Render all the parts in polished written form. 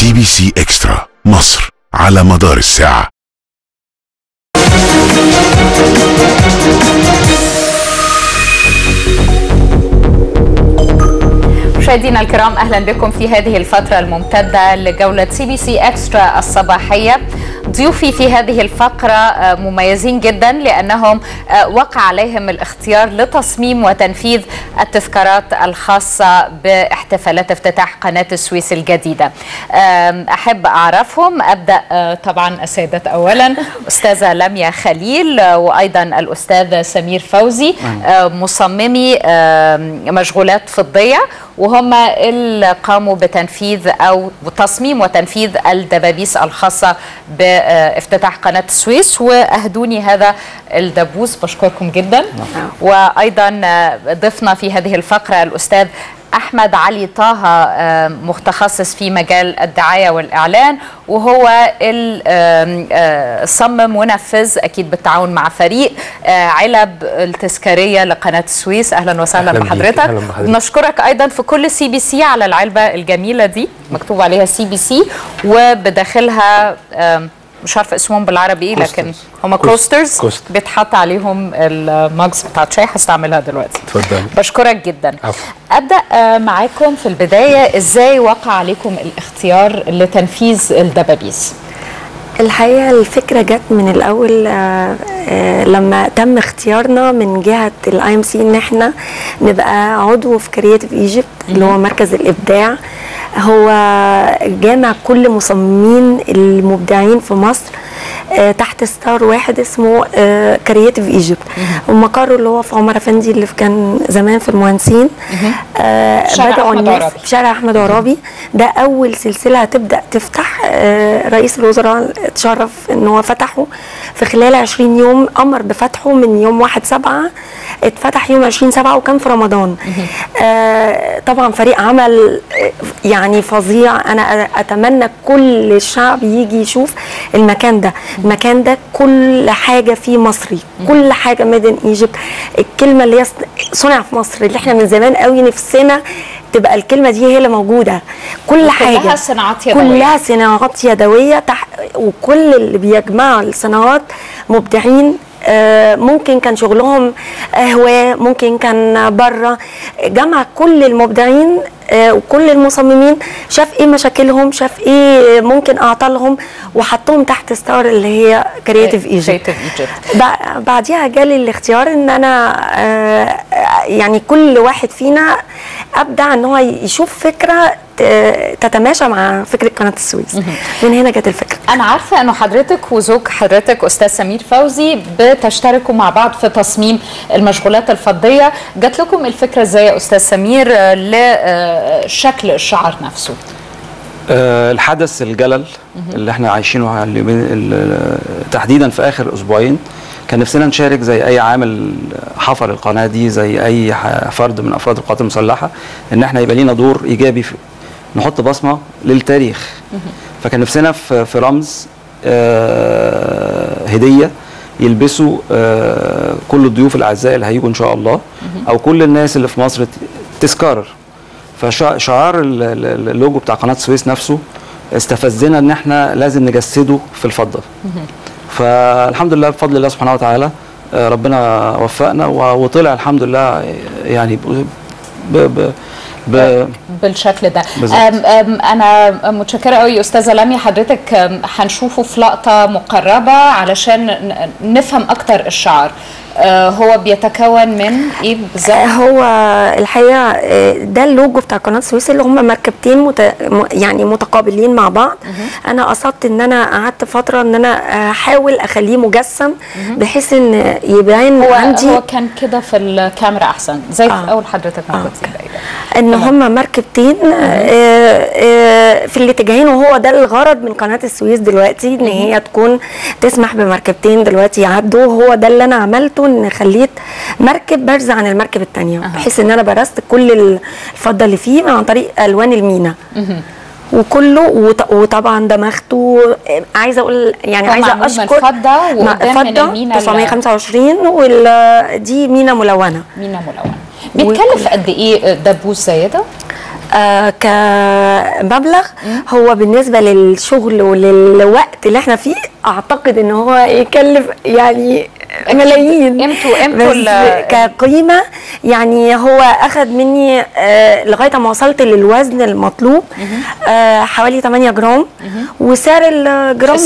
CBC إكسترا، مصر على مدار الساعة. مشاهدينا الكرام، أهلا بكم في هذه الفترة الممتدة لجولة CBC إكسترا الصباحية. ضيوفي في هذه الفقرة مميزين جدا لأنهم وقع عليهم الاختيار لتصميم وتنفيذ التذكارات الخاصة باحتفالات افتتاح قناة السويس الجديدة. أحب أعرفهم. أبدأ طبعا السيدات أولا، أستاذة لميا خليل وأيضا الأستاذ سمير فوزي، مصممي مشغولات فضية، وهم اللي قاموا بتنفيذ أو تصميم وتنفيذ الدبابيس الخاصة بافتتاح قناة السويس، وأهدوني هذا الدبوس. بشكركم جدا. وأيضا ضفنا في هذه الفقرة الأستاذ أحمد علي طه، متخصص في مجال الدعاية والإعلان، وهو صمم ونفذ أكيد بالتعاون مع فريق علب التذكارية لقناة السويس. أهلا وسهلا بحضرتك. نشكرك أيضا في كل CBC على العلبة الجميلة دي، مكتوب عليها CBC وبداخلها مش عارفه اسمهم بالعربي ايه، لكن هم كوسترز بيتحط عليهم الماجز بتاعت شاي. هستعملها دلوقتي. اتفضل. بشكرك جدا. ابدا معاكم في البدايه، ازاي وقع عليكم الاختيار لتنفيذ الدبابيس؟ الحقيقه الفكره جت من الاول لما تم اختيارنا من جهه IMC ان احنا نبقى عضو في كرياتيف ايجيبت، اللي هو مركز الابداع. هو جامع كل مصممين المبدعين في مصر تحت ستار واحد اسمه كرياتيف ايجيبت، ومقره اللي هو في عمر افندي اللي كان زمان في المهندسين. بدأوا الناس في شارع احمد عرابي. ده اول سلسله هتبدا تفتح. رئيس الوزراء اتشرف ان هو فتحه في خلال 20 يوم، امر بفتحه من يوم 1/7، اتفتح يوم 20/7 وكان في رمضان. طبعا فريق عمل يعني فظيع. انا اتمنى كل الشعب يجي يشوف المكان ده. المكان ده كل حاجه فيه مصري، كل حاجه ميد ان ايجيبت. الكلمه اللي هي صنع في مصر، اللي احنا من زمان قوي نفسنا تبقى الكلمه دي هي اللي موجوده. كل حاجه كلها صناعات يدويه، كلها صناعات يدويه وكل اللي بيجمعوا الصناعات مبدعين. ممكن كان شغلهم هواه، ممكن كان بره. جمع كل المبدعين وكل المصممين، شاف ايه مشاكلهم، شاف ايه ممكن اعطالهم، وحطهم تحت ستار اللي هي كرياتيف ايجيبت. بعديها جالي الاختيار ان انا يعني كل واحد فينا ابدع ان هو يشوف فكره تتماشى مع فكره قناه السويس. من هنا جت الفكره. انا عارفه انه حضرتك وزوج حضرتك استاذ سمير فوزي بتشتركوا مع بعض في تصميم المشغولات الفضيه. جات لكم الفكره ازاي يا استاذ سمير لشكل الشعار نفسه؟ الحدث الجلل اللي احنا عايشينه تحديدا في اخر اسبوعين، كان نفسنا نشارك زي اي عامل حفر القناه دي، زي اي فرد من افراد القوات المسلحه، ان احنا يبقى لينا دور ايجابي في نحط بصمه للتاريخ. فكان نفسنا في رمز هديه يلبسوا كل الضيوف الاعزاء اللي هيجوا ان شاء الله، او كل الناس اللي في مصر تذكار. فشعار اللوجو بتاع قناه السويس نفسه استفزنا ان احنا لازم نجسده في الفضه. فالحمد لله بفضل الله سبحانه وتعالى ربنا وفقنا وطلع الحمد لله يعني بالشكل ده. انا متشكره قوي استاذه لميا. حضرتك هنشوفه في لقطه مقربه علشان نفهم اكتر الشعار. هو بيتكون من ايه بالظبط؟ هو الحقيقه ده اللوجو بتاع قناه السويس، اللي هم مركبتين يعني متقابلين مع بعض. انا قصدت ان انا قعدت فتره ان انا احاول اخليه مجسم بحيث ان يبان عندي. هو كان كده في الكاميرا احسن زي في اول حضرتك ما كنت ان هم مركبتين في الاتجاهين، وهو ده الغرض من قناه السويس دلوقتي، ان هي تكون تسمح بمركبتين دلوقتي يعدوا. هو ده اللي انا عملته، ان خليت مركب بارزه عن المركب الثانيه، بحيث ان انا برست كل الفضه اللي فيه عن طريق الوان المينا وكله. وطبعا دمغته. عايزه اقول يعني عايزه اشكر فضه وقدام من المينا 925 ودي مينا ملونه. مينا ملونه. بيتكلف قد ايه دبوس زي ده؟ كمبلغ هو بالنسبه للشغل وللوقت اللي احنا فيه اعتقد ان هو يكلف يعني ملايين. امتى كقيمه يعني هو اخذ مني لغايه ما وصلت للوزن المطلوب حوالي 8 جرام، وسعر الجرام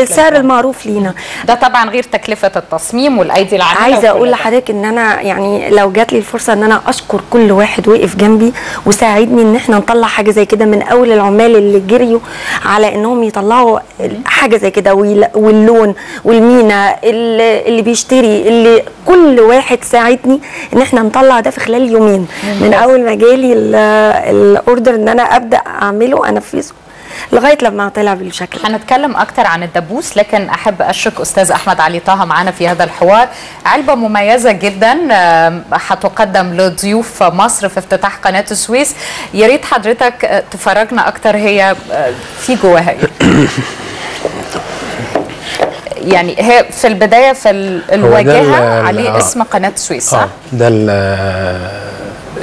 السعر المعروف لينا. ده طبعا غير تكلفه التصميم والايدي العامله. عايزه اقول لحضرتك ان انا يعني لو جات لي الفرصه ان انا اشكر كل واحد وقف جنبي وساعدني ان احنا نطلع حاجه زي كده، من اول العمال اللي جريوا على انهم يطلعوا حاجه زي كده، واللون والمينا اللي بيشتري، اللي كل واحد ساعدني ان احنا نطلع ده في خلال يومين. من اول ما جالي الاوردر ان انا ابدا اعمله انفذه لغايه لما طلع بالشكل. هنتكلم اكتر عن الدبوس، لكن احب اشرك استاذ احمد علي طه معانا في هذا الحوار. علبه مميزه جدا هتقدم لضيوف مصر في افتتاح قناه السويس. يا ريت حضرتك تفرجنا اكتر هي في جواها ايه. يعني هي في البدايه في الواجهه عليه اسم قناه السويس، صح؟ ده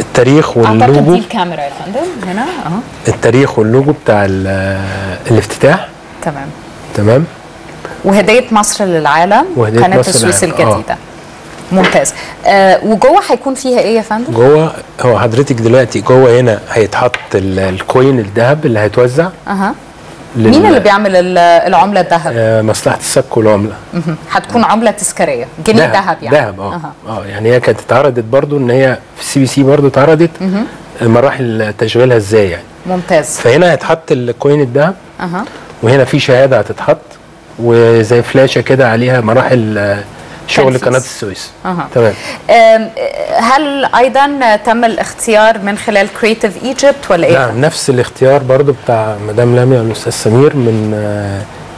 التاريخ واللوجو. اعتقد دي الكاميرا يا فندم هنا التاريخ واللوجو بتاع الافتتاح. تمام. وهديه مصر للعالم، قناه السويس الجديده. ممتاز. وجوه هيكون فيها ايه يا فندم؟ جوه هو حضرتك دلوقتي جوه هنا هيتحط الكوين الذهب اللي هيتوزع. مين اللي بيعمل العمله الذهب؟ مصلحه السك والعمله. هتكون عمله تذكاريه، جنيه ذهب يعني. ذهب يعني هي كانت اتعرضت برضو ان هي في CBC برضو اتعرضت مراحل تشغيلها ازاي يعني. ممتاز. فهنا هيتحط الكوين الذهب. وهنا في شهاده هتتحط وزي فلاشه كده عليها مراحل شغل قناه السويس. تمام. هل ايضا تم الاختيار من خلال كريتيف ايجيبت ولا ايه؟ نعم، نفس الاختيار برضو بتاع مدام لاميا والاستاذ سمير من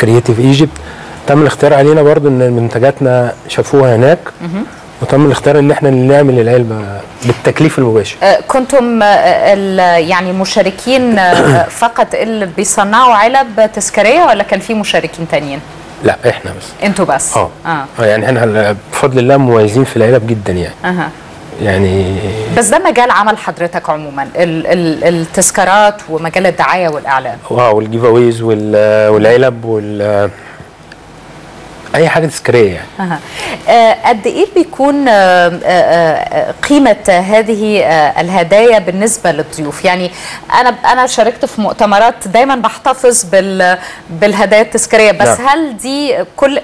كريتيف ايجيبت. تم الاختيار علينا برضو ان منتجاتنا شافوها هناك. وتم الاختيار ان احنا اللي نعمل العلبه بالتكليف المباشر. كنتم يعني مشاركين فقط اللي بيصنعوا علب تذكاريه ولا كان في مشاركين تانيين؟ لا، احنا بس. انتوا بس؟ يعني احنا بفضل الله مميزين في العلب جدا يعني. يعني بس ده مجال عمل حضرتك عموما، التذكارات ومجال الدعايه والاعلان. والجيف اويز والعلب اي حاجه تذكاريه يعني. قد ايه بيكون قيمه هذه الهدايا بالنسبه للضيوف؟ يعني انا شاركت في مؤتمرات دايما بحتفظ بالهدايا التذكاريه، بس لا. هل دي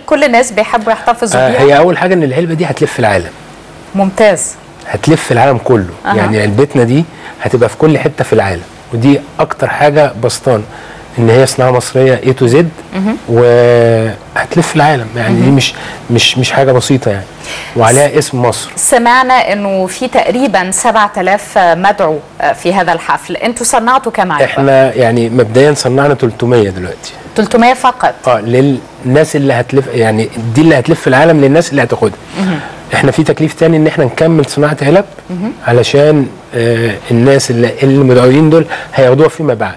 كل الناس بيحبوا يحتفظوا بيها؟ هي اول حاجه ان العلبه دي هتلف العالم. ممتاز. هتلف العالم كله. يعني علبتنا دي هتبقى في كل حته في العالم، ودي اكتر حاجه بسطان ان هي صناعه مصريه A to Z وهتلف العالم. يعني دي مش حاجه بسيطه يعني، وعليها اسم مصر. سمعنا انه في تقريبا 7000 مدعو في هذا الحفل، انتوا صنعتوا كام علبه؟ احنا يعني مبدئيا صنعنا 300 دلوقتي. 300 فقط؟ للناس اللي هتلف، يعني دي اللي هتلف العالم للناس اللي هتاخدها. احنا في تكليف تاني ان احنا نكمل صناعه علب علشان الناس اللي مدعوين دول هياخدوها فيما بعد.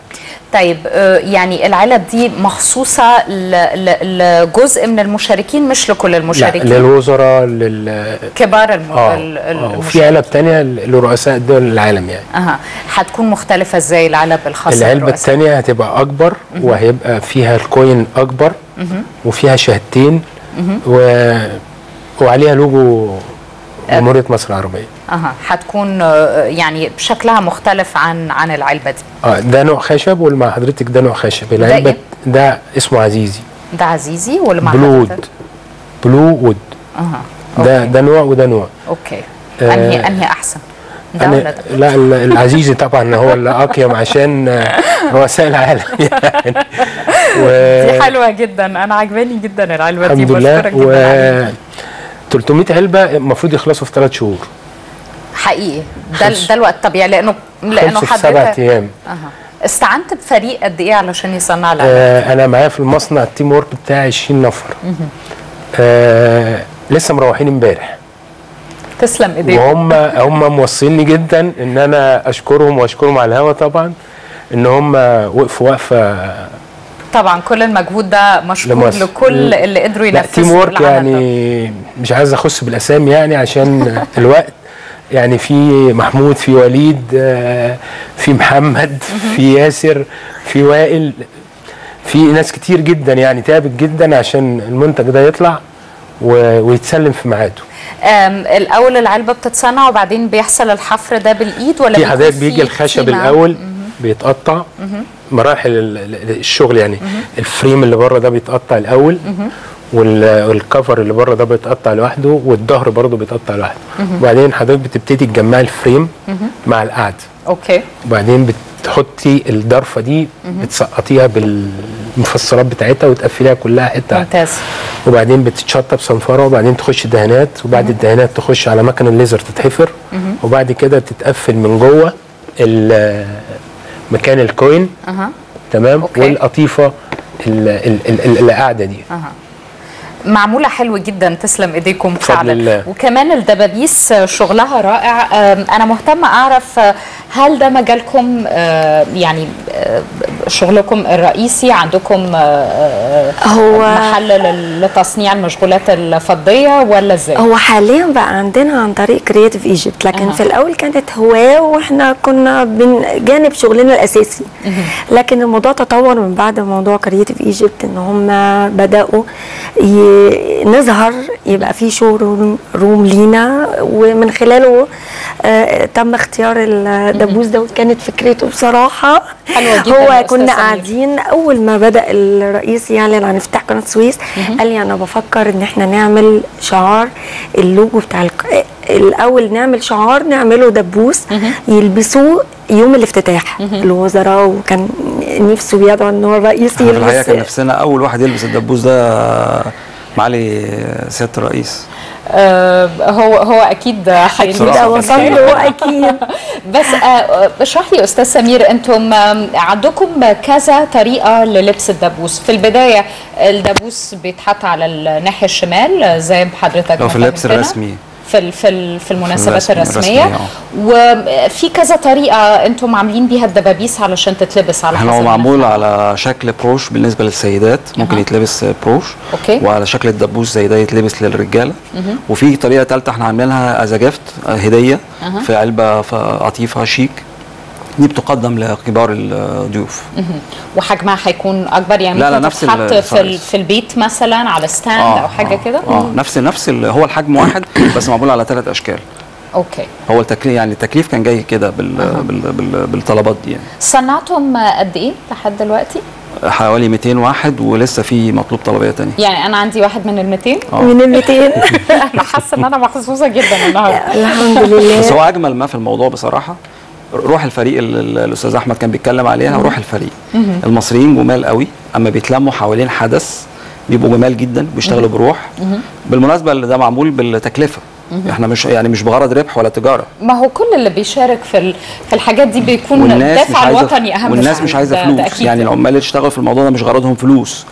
طيب يعني العلب دي مخصوصة لجزء من المشاركين مش لكل المشاركين؟ لا، للوزراء، كبار المشاركين. وفي علب تانية لرؤساء دول العالم يعني. هتكون مختلفة ازاي العلب الخاصة بالرؤساء؟ العلبة التانية هتبقى أكبر وهيبقى فيها الكوين أكبر وفيها شهادتين وعليها لوجو جمهورية مصر العربية. هتكون يعني شكلها مختلف عن العلبة دي. ده نوع خشب، واللي مع حضرتك ده نوع خشب. العلبة ده اسمه عزيزي. ده عزيزي واللي مع حضرتك بلو وود. ده نوع وده نوع. اوكي. انهي احسن؟ لا، العزيزي طبعا هو اللي اقيم عشان رؤساء العالم يعني. دي حلوة جدا، انا عجباني جدا العلبة دي. الحمد لله. 300 علبة المفروض يخلصوا في 3 شهور. حقيقي ده الوقت الطبيعي لانه حضرتك 7 ايام. استعنت بفريق قد ايه علشان يصنع العلبة؟ انا معايا في المصنع التيم ورك بتاعي 20 نفر. لسه مروحين امبارح. تسلم ايديهم. وهم موصيني جدا ان انا اشكرهم واشكرهم على الهوا طبعا، ان هم وقفوا وقفه. طبعا كل المجهود ده مشكور لكل اللي قدروا ينفذوا تيم وورك يعني. مش عايز اخص بالاسامي يعني عشان الوقت، يعني في محمود، في وليد، في محمد، في ياسر، في وائل، في ناس كتير جدا يعني تعبت جدا عشان المنتج ده يطلع ويتسلم في ميعاده. الاول العلبه بتتصنع وبعدين بيحصل الحفر ده بالايد ولا في حضرتك بيجي الخشب الاول بيتقطع مراحل الشغل يعني الفريم اللي بره ده بيتقطع الاول والكفر اللي بره ده بيتقطع لوحده والظهر برضه بيتقطع لوحده وبعدين حضرتك بتبتدي تجمعي الفريم مع القعد. اوكي. وبعدين بتحطي الضرفه دي بتسقطيها بالمفصلات بتاعتها وتقفليها كلها حته. ممتاز. وبعدين بتتشطب صنفره وبعدين تخش دهانات وبعد الدهانات تخش على مكن الليزر تتحفر وبعد كده تتقفل من جوه مكان الكوين. تمام. أوكي. والقطيفه اللي قاعده دي معموله حلو جدا، تسلم ايديكم فعلا. الله. وكمان الدبابيس شغلها رائع. انا مهتمه اعرف هل ده مجالكم يعني شغلكم الرئيسي؟ عندكم هو محل لتصنيع المشغولات الفضيه ولا ازاي؟ هو حاليا بقى عندنا عن طريق كرياتيف ايجيبت، لكن في الاول كانت هواه واحنا كنا بجانب شغلنا الاساسي. لكن الموضوع تطور من بعد موضوع كرياتيف ايجيبت ان هم بداوا نظهر يبقى في شو روم لينا ومن خلاله تم اختيار الدبوس ده وكانت فكرته بصراحه حلوه جدا. هو كنا قاعدين اول ما بدا الرئيس يعلن عن افتتاح قناه السويس قال لي انا بفكر ان احنا نعمل شعار اللوجو بتاع الاول، نعمل شعار نعمله دبوس يلبسوه يوم الافتتاح الوزراء، وكان نفسه يدعو ان هو الرئيس يلبس. الحقيقه كان نفسنا اول واحد يلبس الدبوس ده معالي سياده الرئيس. هو اكيد ده وصل له اكيد. بس اشرح لي استاذ سمير، انتم عندكم كذا طريقه للبس الدبوس. في البدايه الدبوس بيتحط على الناحيه الشمال زي حضرتك لو في اللبس الرسمي في المناسبات الرسميه، وفي كذا طريقه انتم عاملين بيها الدبابيس علشان تتلبس على حسب. هو معمول على شكل بروش بالنسبه للسيدات، ممكن يتلبس بروش. اوكي. وعلى شكل الدبوس زي ده يتلبس للرجاله. وفي طريقه ثالثه احنا عاملينها از جيفت هديه في علبه قطيفه شيك، دي بتقدم لكبار الضيوف. وحجمها هيكون اكبر يعني؟ لا ممكن نفس تتحط في البيت مثلا على ستاند او حاجه كده؟ نفس هو الحجم واحد بس معمول على 3 اشكال. اوكي. هو التكليف كان جاي كده بالطلبات دي يعني. صنعتم قد ايه لحد دلوقتي؟ حوالي 200 واحد ولسه في مطلوب طلبيه ثانيه. يعني انا عندي واحد من ال 200 من ال 200 انا حاسه ان انا محظوظه جدا النهارده. الحمد لله. بس هو اجمل ما في الموضوع بصراحه روح الفريق اللي الاستاذ احمد كان بيتكلم عليها. روح الفريق المصريين جمال قوي، اما بيتلموا حوالين حدث بيبقوا جمال جدا، بيشتغلوا بروح. بالمناسبه اللي ده معمول بالتكلفه، احنا مش بغرض ربح ولا تجاره. ما هو كل اللي بيشارك في الحاجات دي بيكون الدافع الوطني اهم. والناس مش عايزه فلوس، يعني العمال اللي اشتغلوا في الموضوع ده مش غرضهم فلوس،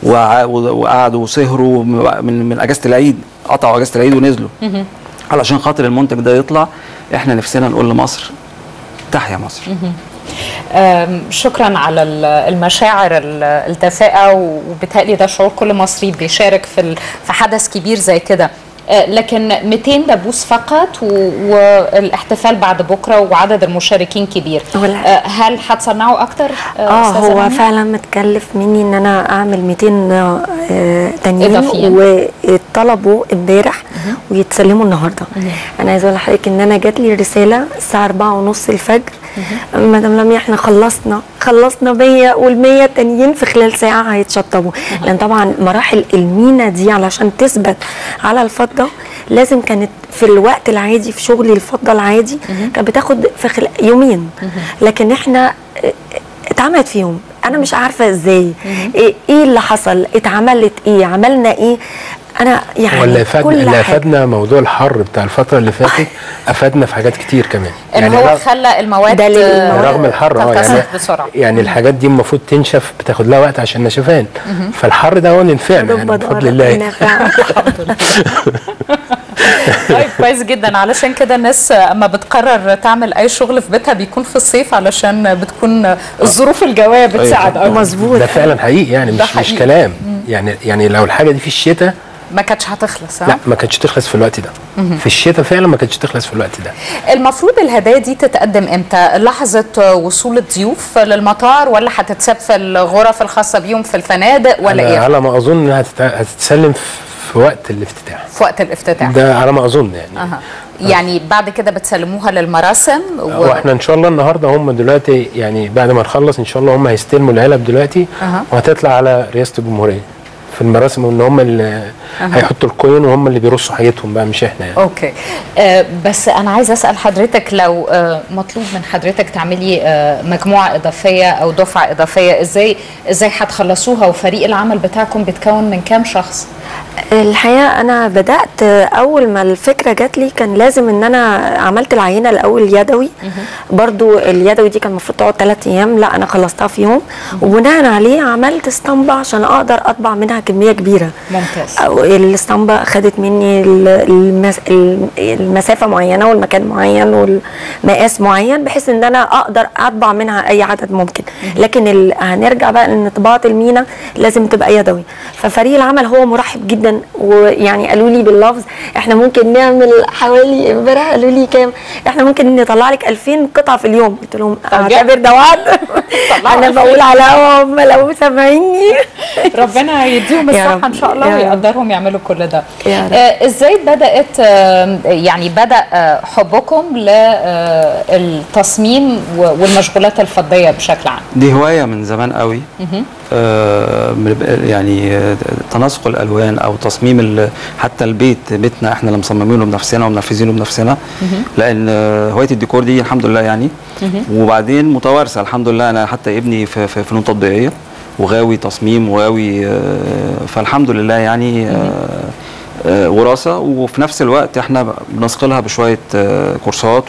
وقعدوا وسهروا من اجازه العيد، قطعوا اجازه العيد ونزلوا علشان خاطر المنتج ده يطلع. احنا نفسنا نقول لمصر تحيا مصر. شكرا على المشاعر الدافئه، وبالتالي ده شعور كل مصري بيشارك في حدث كبير زي كده. لكن 200 دبوس فقط والاحتفال بعد بكره وعدد المشاركين كبير. هل هتصنعوا اكتر؟ هو فعلا متكلف مني ان انا اعمل 200 تانيين وطلبوا امبارح ويتسلموا النهارده. انا عايزه اقول لحضرتك ان انا جات لي رساله الساعه 4:30 الفجر، مدام لميا احنا خلصنا 100 وال100 التانيين في خلال ساعه هيتشطبوا. لان طبعا مراحل المينا دي علشان تثبت على الفضه لازم كانت في الوقت العادي في شغلي الفضه العادي كانت بتاخد في يومين، لكن احنا اتعملت في يوم. انا مش عارفه ازاي، ايه اللي حصل، اتعملت ايه، عملنا ايه. انا يعني اللي افادنا موضوع الحر بتاع الفتره اللي فاتت افادنا في حاجات كتير كمان. يعني هو خلى المواد رغم الحر يعني الحاجات دي المفروض تنشف، بتاخد لها وقت عشان نشفان. فالحر ده هو اللي نفعنا يعني بفضل الله. طيب كويس جدا. علشان كده الناس اما بتقرر تعمل اي شغل في بيتها بيكون في الصيف علشان بتكون الظروف الجويه بتساعد. مظبوط. ده فعلا حقيقي يعني مش كلام. يعني لو الحاجه دي في الشتاء ما كانتش هتخلص. لا ما كانتش تخلص في الوقت ده. في الشتاء فعلا ما كانتش تخلص في الوقت ده. المفروض الهدايا دي تتقدم امتى؟ لحظه وصول الضيوف للمطار، ولا هتتساب في الغرف الخاصه بيهم في الفنادق، ولا ايه؟ على ما اظن انها هتتسلم في وقت الافتتاح. في وقت الافتتاح ده على ما اظن يعني. يعني بعد كده بتسلموها للمراسم واحنا ان شاء الله النهارده هم دلوقتي يعني بعد ما نخلص ان شاء الله هم هيستلموا العلب دلوقتي وهتطلع على رئاسه الجمهوريه في المراسم، وان هم اللي هيحطوا الكوين وهم اللي بيرصوا حاجتهم بقى، مش احنا يعني. اوكي. بس انا عايزه اسال حضرتك، لو مطلوب من حضرتك تعملي مجموعه اضافيه او دفعه اضافيه، ازاي هتخلصوها؟ وفريق العمل بتاعكم بيتكون من كام شخص؟ الحقيقه انا بدات اول ما الفكره جات لي كان لازم ان انا عملت العينه الاول يدوي. برضو اليدوي دي كان المفروض تقعد 3 ايام، لا انا خلصتها في يوم، وبناء عليه عملت اسطمبه عشان اقدر اطبع منها كميه كبيره. ممتاز. الاسطمبه خدت مني المسافه معينه والمكان معين والمقاس معين بحيث ان انا اقدر اطبع منها اي عدد ممكن. لكن هنرجع بقى ان طباعه المينا لازم تبقى يدوي. ففريق العمل هو مرحب جدا، ويعني قالوا لي باللفظ احنا ممكن نعمل حوالي، امبارح قالوا لي كام، احنا ممكن نطلع لك 2000 قطعه في اليوم. قلت لهم اعتبر ده وعد. انا بقول على هوا هم لو سامعيني. ربنا يديهم الصحه ان شاء الله ويقدرهم يعملوا كل ده. ازاي بدات يعني بدا حبكم للتصميم والمشغولات الفضيه بشكل عام؟ دي هوايه من زمان قوي. يعني تناسق الالوان او تصميم حتى بيتنا احنا اللي مصممينه بنفسنا ومنفذينه بنفسنا، لان هوايه الديكور دي الحمد لله يعني. وبعدين متوارثه الحمد لله، انا حتى ابني في فنون تطبيقيه وغاوي تصميم وغاوي، فالحمد لله يعني وراثه. وفي نفس الوقت احنا بنثقلها بشويه كورسات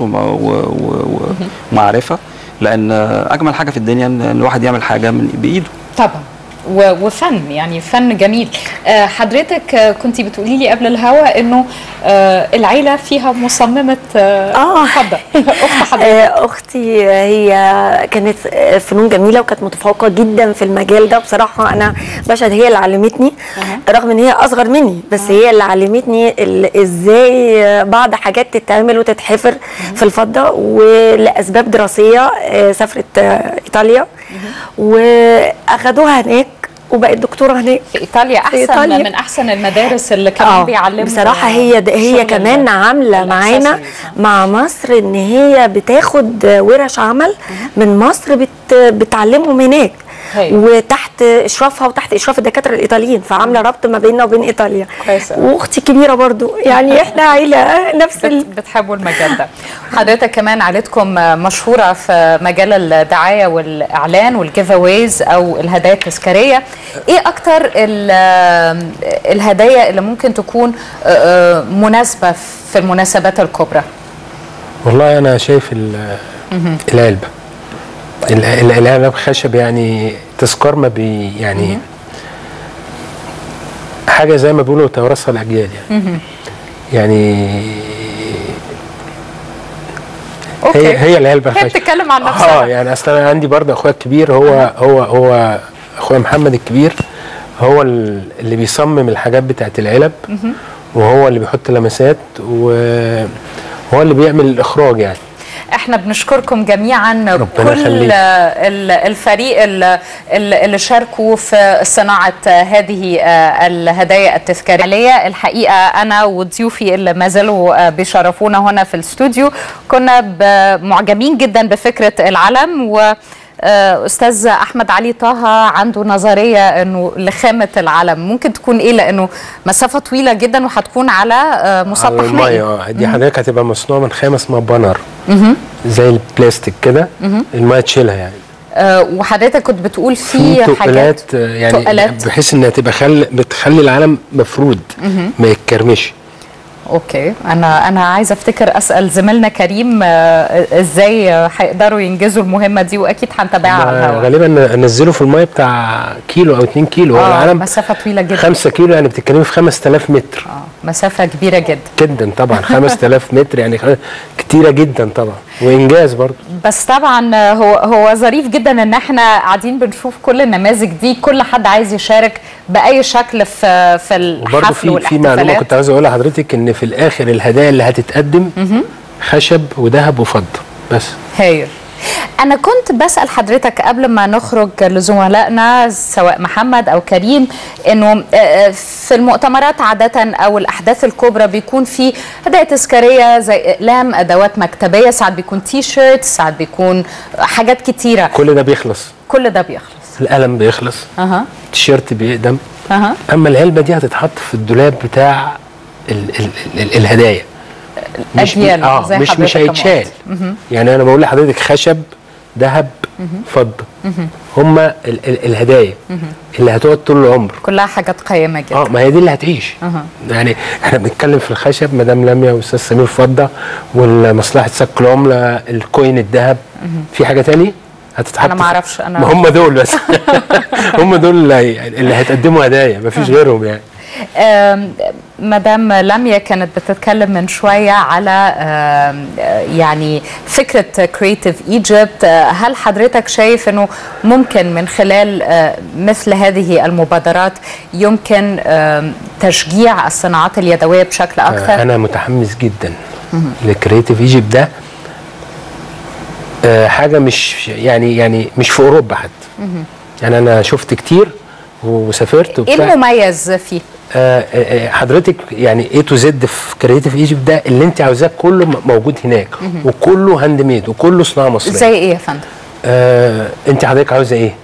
ومعرفه، لان اجمل حاجه في الدنيا ان الواحد يعمل حاجه بايده. طبعا. وفن، يعني فن جميل. حضرتك كنت بتقولي لي قبل الهوا انه العيله فيها مصممه حضر. اخت حضرتك. اختي هي كانت فنون جميله وكانت متفوقه جدا في المجال ده بصراحه. انا بشهد هي اللي علمتني رغم ان هي اصغر مني، بس هي اللي علمتني ازاي بعض حاجات تتعمل وتتحفر في الفضه. ولاسباب دراسيه سافرت ايطاليا واخدوها هناك وبقت دكتوره هناك في ايطاليا. من احسن المدارس اللي كانوا بيعلموا بصراحه. هي كمان عامله معانا مع مصر ان هي بتاخد ورش عمل من مصر بتعلمهم هناك وتحت اشرافها وتحت اشراف الدكاتره الايطاليين، فعامله ربط ما بيننا وبين ايطاليا. واختي كبيره برضو، يعني احنا عيله نفس بتحبوا المجال ده. حضرتك كمان عيلتكم مشهوره في مجال الدعايه والاعلان والجيف اويز او الهدايا التذكاريه. ايه اكتر الهدايا اللي ممكن تكون مناسبه في المناسبات الكبرى؟ والله انا شايف العلبه. العلبة خشب يعني تذكار ما يعني حاجة زي ما بيقولوا توارثها الأجيال يعني هي العلبة الخشب. هي بتتكلم عن نفسها. يعني أصل أنا عندي برضه أخويا الكبير، هو أخويا محمد الكبير، هو اللي بيصمم الحاجات بتاعت العلب، وهو اللي بيحط لمسات، وهو اللي بيعمل الإخراج يعني. احنا بنشكركم جميعا، كل الفريق اللي شاركوا في صناعه هذه الهدايا التذكاريه. الحقيقه انا وضيوفي اللي ما زالوا بيشرفونا هنا في الاستوديو كنا معجبين جدا بفكره العلم. و استاذ احمد علي طه عنده نظريه انه لخامه العلم ممكن تكون ايه، لانه مسافه طويله جدا وهتكون على مسطح مائي. دي حضرتك هتبقى مصنوعه من خامه اسمها بانر زي البلاستيك كده، الميه تشيلها يعني. وحضرتك كنت بتقول في حاجات يعني تقلات بحيث انها تبقى بتخلي العلم مفرود ما يتكرمش. اوكي. انا عايزه افتكر اسال زميلنا كريم ازاي هيقدروا ينجزوا المهمه دي، واكيد هنتابعها على الهواء. غالبا نزلوا في الميه بتاع كيلو او 2 كيلو. هو العلم مسافه طويله جدا، 5 كيلو، يعني بتتكلمي في 5000 متر. مسافه كبيره جدا جدا طبعا. 5000 متر يعني كتيره جدا طبعا، وانجاز برضه. بس طبعا هو ظريف جدا ان احنا قاعدين بنشوف كل النماذج دي، كل حد عايز يشارك باي شكل في الحفل وبرضه في معلومه كنت عايز اقولها لحضرتك، ان في الاخر الهدايا اللي هتتقدم خشب وذهب وفضه بس. هايل. أنا كنت بسأل حضرتك قبل ما نخرج لزملائنا سواء محمد أو كريم، إنه في المؤتمرات عادة أو الأحداث الكبرى بيكون في هدايا تذكارية زي أقلام، أدوات مكتبية، ساعات بيكون تي شيرت، ساعات بيكون حاجات كتيرة. كل ده بيخلص. كل ده بيخلص. القلم بيخلص. التيشيرت بيقدم. أما العلبة دي هتتحط في الدولاب بتاع الهدايا. مش مش هيتشال. يعني انا بقول لحضرتك خشب، ذهب، فضه، هم الهدايا اللي هتقعد طول العمر، كلها حاجات قيمه جدا. ما هي دي اللي هتعيش. يعني احنا بنتكلم في الخشب مدام لميا واستاذ سمير، فضه، والمصلحه سك العمله، الكوين الذهب. في حاجه تاني هتتحط؟ انا ما اعرفش. انا ما هم دول بس. هم دول اللي هتقدموا هدايا، مفيش غيرهم يعني. مدام لميا كانت بتتكلم من شوية على يعني فكرة كريتيف ايجيبت. هل حضرتك شايف انه ممكن من خلال مثل هذه المبادرات يمكن تشجيع الصناعات اليدوية بشكل اكثر؟ انا متحمس جدا لكريتيف ايجيبت ده. حاجة مش يعني مش في اوروبا حتى. يعني انا شفت كتير وسافرت وبتاع. ايه المميز فيه؟ حضرتك يعني ايه تو زد في كريتيف ايجيبت ده اللي انت عاوزاه كله موجود هناك، وكله هاند ميد وكله صناعه مصريه. زي ايه يا فندم؟ انت حضرتك عاوزه ايه؟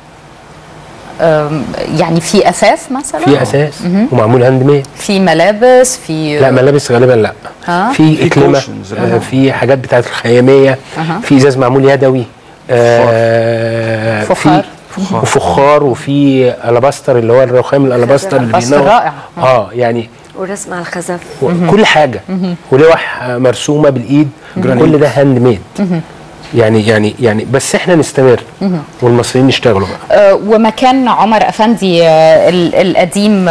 يعني في اثاث مثلا؟ في اثاث ومعمول هاند ميد. في ملابس؟ في لا ملابس غالبا لا. في اكلمه، في حاجات بتاعت الخياميه، في ازاز معمول يدوي، فخار وفخار، وفي الاباستر اللي هو الرخام الالاباستر اللي بينور. رائع. يعني ورسم على الخزف، كل حاجه، ولوح مرسومه بالايد، كل ده هاند ميد. يعني بس احنا نستمر والمصريين يشتغلوا بقى. ومكان عمر افندي القديم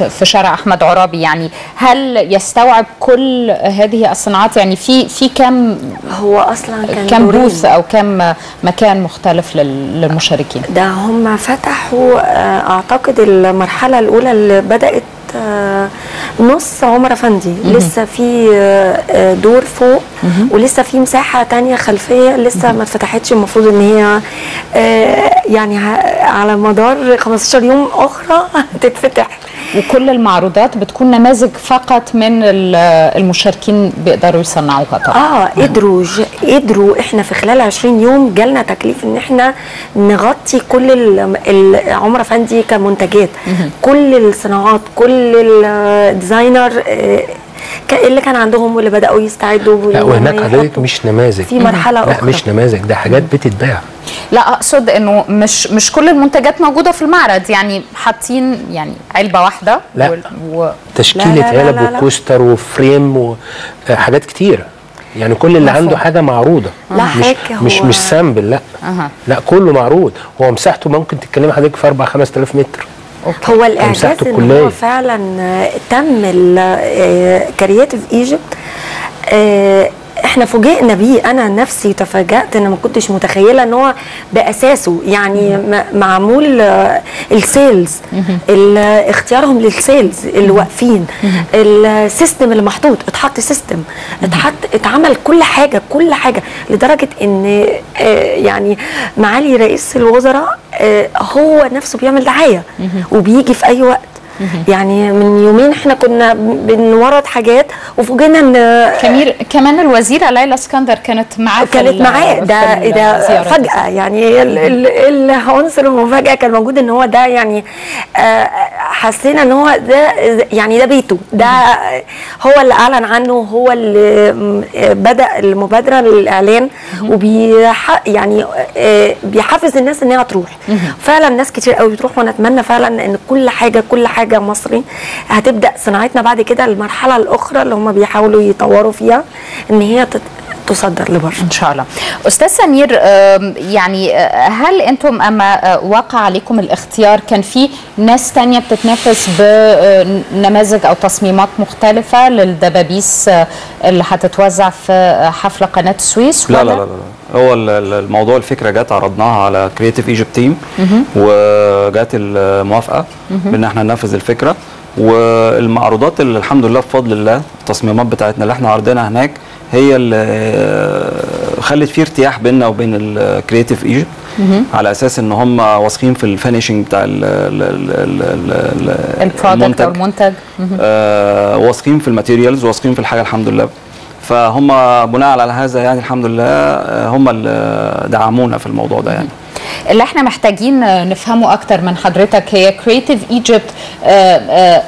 في شارع احمد عرابي، يعني هل يستوعب كل هذه الصناعات؟ يعني في كم، هو اصلا كم بوث او كم مكان مختلف للمشاركين؟ ده هم فتحوا اعتقد المرحله الاولى اللي بدات نص عمر افندي، لسه في دور فوق، ولسه في مساحه تانية خلفيه لسه ما اتفتحتش. المفروض ان هي يعني على مدار 15 يوم اخرى هتتفتح. وكل المعروضات بتكون نماذج فقط من المشاركين بيقدروا يصنعوها طبعا. قدروا احنا في خلال 20 يوم جالنا تكليف ان احنا نغطي كل عمر افندي كمنتجات، كل الصناعات، كل الديزاينر اللي كان عندهم واللي بداوا يستعدوا. لا وهناك حضرتك مش نماذج، في مرحله اخرى. لا مش نماذج، ده حاجات بتتباع. لا اقصد انه مش كل المنتجات موجوده في المعرض، يعني حاطين يعني علبه واحده. لا تشكيله علب وكوستر وفريم وحاجات كتيره، يعني كل اللي عنده حاجه معروضه. لا مش سامبل، لا لا كله معروض. هو مساحته ممكن تتكلمي حضرتك في 4-5000 متر. هو الاعجاز ان هو فعلا تم كرياتيف ايجيبت. احنا فوجئنا بيه، انا نفسي تفاجأت، انا ما كنتش متخيله ان هو باساسه يعني معمول السيلز، اختيارهم للسيلز اللي واقفين، السيستم اللي محطوط، اتحط سيستم، اتعمل كل حاجه لدرجه ان يعني معالي رئيس الوزراء هو نفسه بيعمل دعايه وبيجي في اي وقت. يعني من يومين احنا كنا بنورد حاجات وفوجئنا ان كمان الوزيره ليلى اسكندر كانت معاه. ده فجأة يعني العنصر المفاجأة كان موجود، ان هو ده يعني حسينا ان هو ده يعني ده بيته، ده هو اللي اعلن عنه، هو اللي بدأ المبادرة للاعلان، يعني بيحفز الناس انها تروح. فعلا ناس كتير قوي بتروح، وانا اتمنى فعلا ان كل حاجة مصري هتبدأ صناعتنا بعد كده المرحلة الاخرى اللي هم بيحاولوا يطوروا فيها، ان هي تصدر لبره ان شاء الله. استاذ سمير، يعني هل انتم اما وقع عليكم الاختيار كان في ناس تانية بتتنافس بنماذج او تصميمات مختلفه للدبابيس اللي هتتوزع في حفله قناه السويس؟ لا لا لا لا، هو الموضوع الفكره جت عرضناها على كرييتيف ايجيبت تيم، وجات الموافقه بان احنا ننفذ الفكره، والمعروضات اللي الحمد لله بفضل الله التصميمات بتاعتنا اللي احنا عرضناها هناك هي اللي خلت فيه ارتياح بيننا وبين الكرييتيف ايجيبت، على اساس ان هم واثقين في الفينيشنج بتاع البرودكت او المنتج، واثقين في الماتيريالز، واثقين في الحاجه الحمد لله. فهم بناء على هذا يعني الحمد لله هم اللي دعمونا في الموضوع ده. يعني اللي احنا محتاجين نفهمه اكتر من حضرتك، هي كرييتيف ايجيبت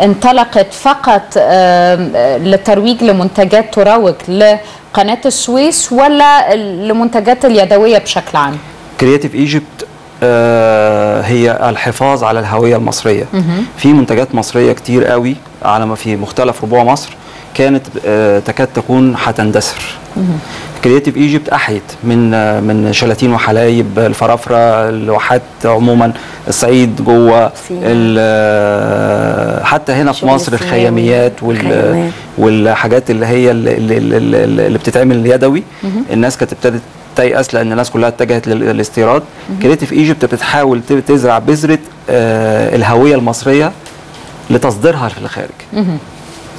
انطلقت فقط للترويج لمنتجات تروج لقناة السويس ولا لمنتجات اليدوية بشكل عام؟ كرييتيف ايجيبت هي الحفاظ على الهوية المصرية. في منتجات مصرية كتير قوي على في مختلف ربوع مصر كانت تكاد تكون هتندثر. كرييتيف ايجيبت احيت من شلاتين وحلايب، الفرافره، الواحات عموما، الصعيد جوه، حتى هنا في مصر الخياميات والحاجات اللي هي اللي بتتعمل يدوي. الناس كانت ابتدت تيأس لان الناس كلها اتجهت للاستيراد. كرييتيف ايجيبت بتحاول تزرع بذره الهويه المصريه لتصديرها في الخارج،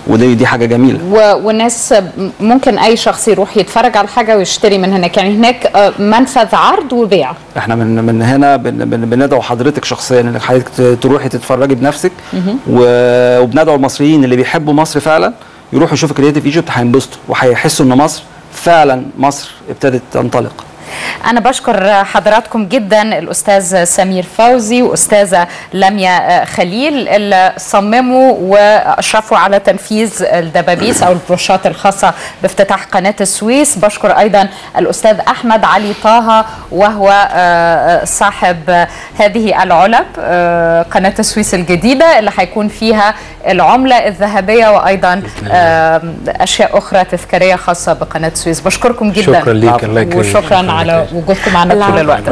ودي حاجه جميله. والناس ممكن اي شخص يروح يتفرج على الحاجه ويشتري من هناك، يعني هناك منفذ عرض وبيع. احنا من هنا بندعو حضرتك شخصيا انك حضرتك تروحي تتفرجي بنفسك، وبندعو المصريين اللي بيحبوا مصر فعلا يروحوا يشوفوا كرييتيف ايجيبت، هينبسطوا وهيحسوا ان مصر فعلا ابتدت تنطلق. أنا بشكر حضراتكم جدا، الأستاذ سمير فوزي وأستاذة لميا خليل اللي صمموا وأشرفوا على تنفيذ الدبابيس أو البروشات الخاصة بافتتاح قناة السويس. بشكر أيضا الأستاذ أحمد علي طه وهو صاحب هذه العلب، قناة السويس الجديدة اللي هيكون فيها العملة الذهبية وأيضا أشياء أخرى تذكارية خاصة بقناة السويس. بشكركم جدا. شكرا ليك، الله يكرمك، وشكرا على وجودكم معنا طول الوقت.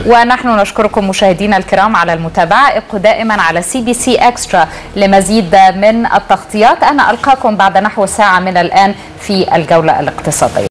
ونحن نشكركم مشاهدينا الكرام على المتابعة. ابقوا دائما على CBC Extra لمزيد من التغطيات. أنا ألقاكم بعد نحو ساعة من الآن في الجولة الاقتصادية.